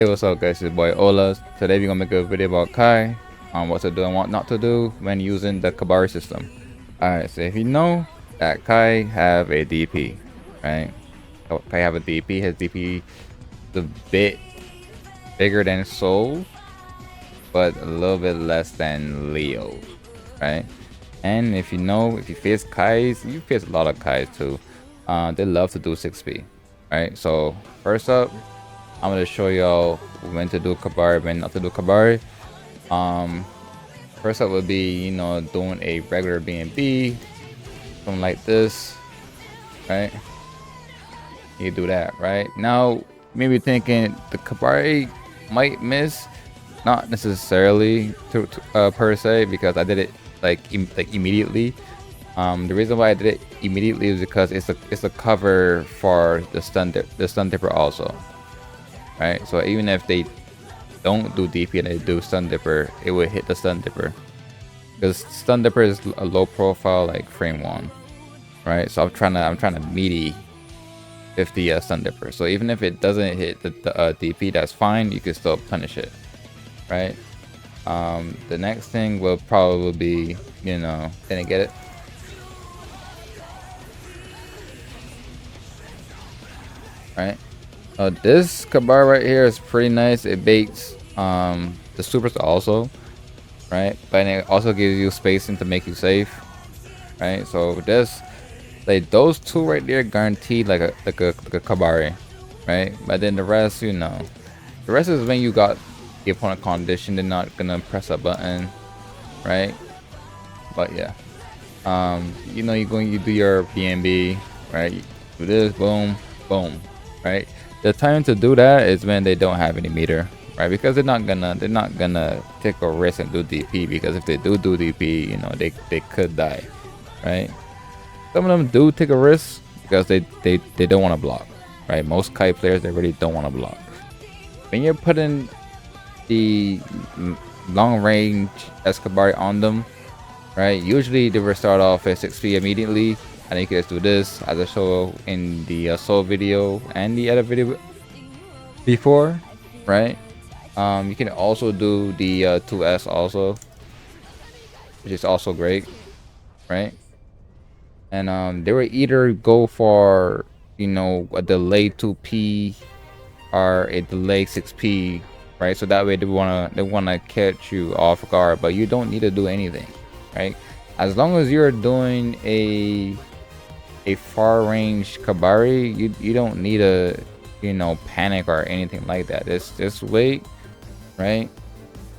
Hey, what's up guys, it's your boy Ola. Today we're gonna make a video about Kai on what to do and what not to do when using the Kabari system. Alright, so if you know that Kai have a DP, right? Kai have a DP, his DP is a bit bigger than Soul, but a little bit less than Leo, right? And if you know, if you face Kais, you face a lot of Kais too. They love to do 6p, right? So first up, I'm gonna show y'all when to do Kabari, when not to do Kabari. First up would be, doing a regular BNB, something like this, right? You do that, right? Now, maybe thinking the Kabari might miss, not necessarily per se, because I did it like immediately. The reason why I did it immediately is because it's a cover for the stun dipper also. Right, so even if they don't do DP and they do stun dipper, it would hit the stun dipper because stun dipper is a low profile like frame 1, right? So I'm trying to meaty 50 stun dipper. So even if it doesn't hit the DP, that's fine. You can still punish it, right? The next thing will probably be, didn't get it. Right. This Kabari right here is pretty nice. It baits the supers also, right? But it also gives you spacing to make you safe, right? So this, like those two right there, guaranteed like a Kabari, right? But then the rest, the rest is when you got the opponent conditioned, they're not gonna press a button, right? But yeah, you do your BNB, right? You do this, boom, boom, right? The time to do that is when they don't have any meter, right? Because they're not gonna take a risk and do DP, because if they do DP, they could die, right? Some of them do take a risk because they don't want to block, right? Most kite players, they really don't want to block. When you're putting the long range Kabari on them, right? Usually they will start off at 6p immediately. And you can just do this as I show in the Soul video and the other video before, right? You can also do the 2S also, which is also great, right? And they will either go for a delay 2p or a delay 6p, right? So that way they wanna catch you off guard, but you don't need to do anything, right? As long as you're doing a far range Kabari, you don't need to panic or anything like that. Just wait, right?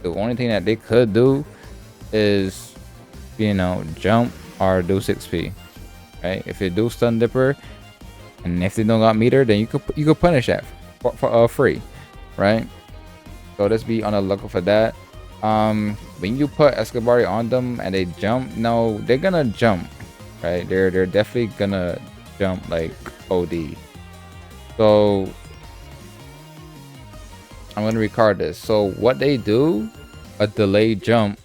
The only thing that they could do is jump or do 6p, right? If they do stun dipper and if they don't got meter, then you could punish that for free, right? So let's be on the lookout for that. When you put Kabari on them and they jump, no, they're gonna jump, right? They're definitely gonna jump like OD. So I'm gonna record this. So what they do, a delay jump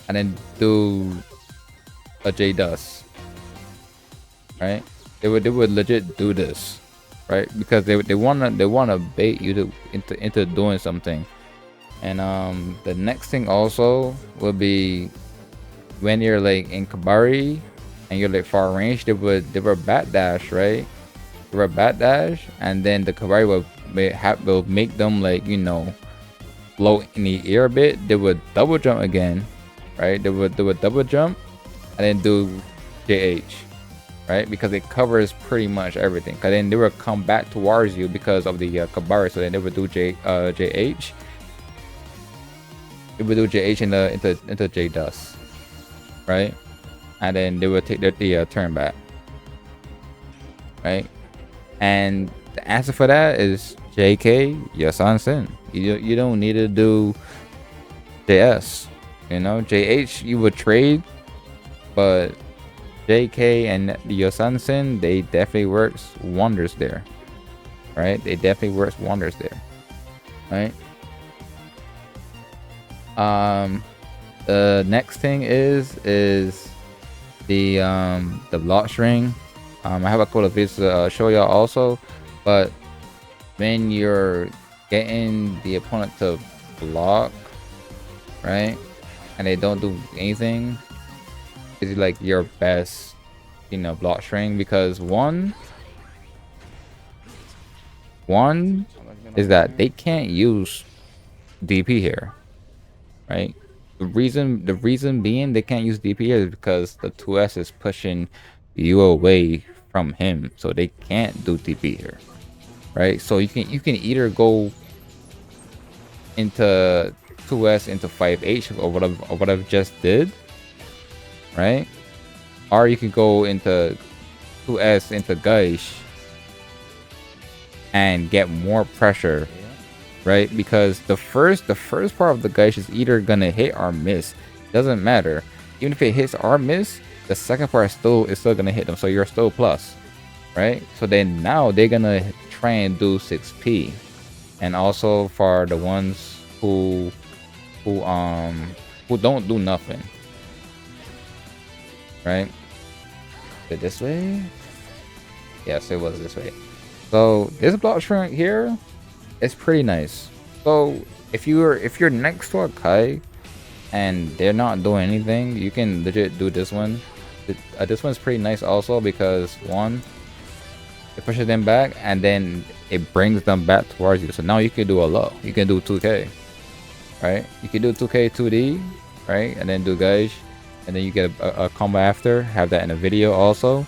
and then do a J dust, right? They would legit do this, right? Because they wanna bait you into doing something. And the next thing also will be when you're like in Kabari and you're like far range, they were bat dash, right? They were bat dash, and then the Kabari will make them like float in the air a bit. They would double jump again, right? They would double jump and then do JH, right? Because it covers pretty much everything. Cause then they will come back towards you because of the Kabari, so then they would do JH. It would do JH into J dust, right? And then they will take the turn back, right? And the answer for that is JK, Yasan Sin. You don't need to do JS, JH you would trade, but JK and the Yasan Sin, they definitely works wonders there, right? They definitely works wonders there, right? The next thing is the block string. I have a couple of videos to show y'all also, but when you're getting the opponent to block, right? And they don't do anything is like your best, you know, block string, because one is that they can't use DP here, right? The reason being they can't use DP here is because the 2S is pushing you away from him, so they can't do DP here, right? So you can either go into 2S into 5H or whatever just did, right? Or you can go into 2S into Gaish and get more pressure, right? Because the first part of the Gaish is either gonna hit or miss. Doesn't matter. Even if it hits or miss, the second part is still gonna hit them, so you're still plus, right? So then now they're gonna try and do 6P. And also for the ones who don't do nothing, right? Is it this way? Yes, it was this way. So this block string here is pretty nice. So if you're next to a Kai and they're not doing anything, you can legit do this one. This one's pretty nice also because one, it pushes them back and then it brings them back towards you. So now you can do a low. You can do 2K, right? You can do 2K 2D, right? And then do Gauge, and then you get a combo after. Have that in a video also.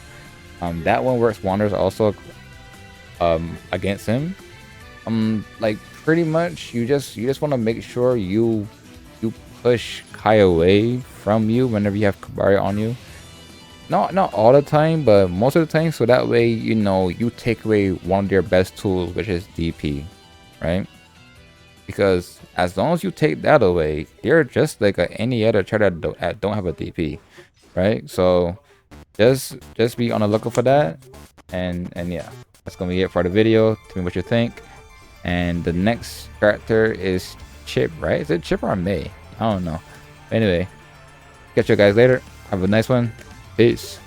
That one works wonders also against him. Like pretty much you just want to make sure you push Kai away from you whenever you have Kabari on you. Not all the time, but most of the time, so that way, you know, you take away one of their best tools, which is DP, right? Because as long as you take that away, they're just like any other character that don't have a DP, right? So just be on the lookout for that, and yeah, that's gonna be it for the video. Tell me what you think. And the next character is Chip, right? Is it Chip or May? I don't know. Anyway, catch you guys later. Have a nice one. Peace.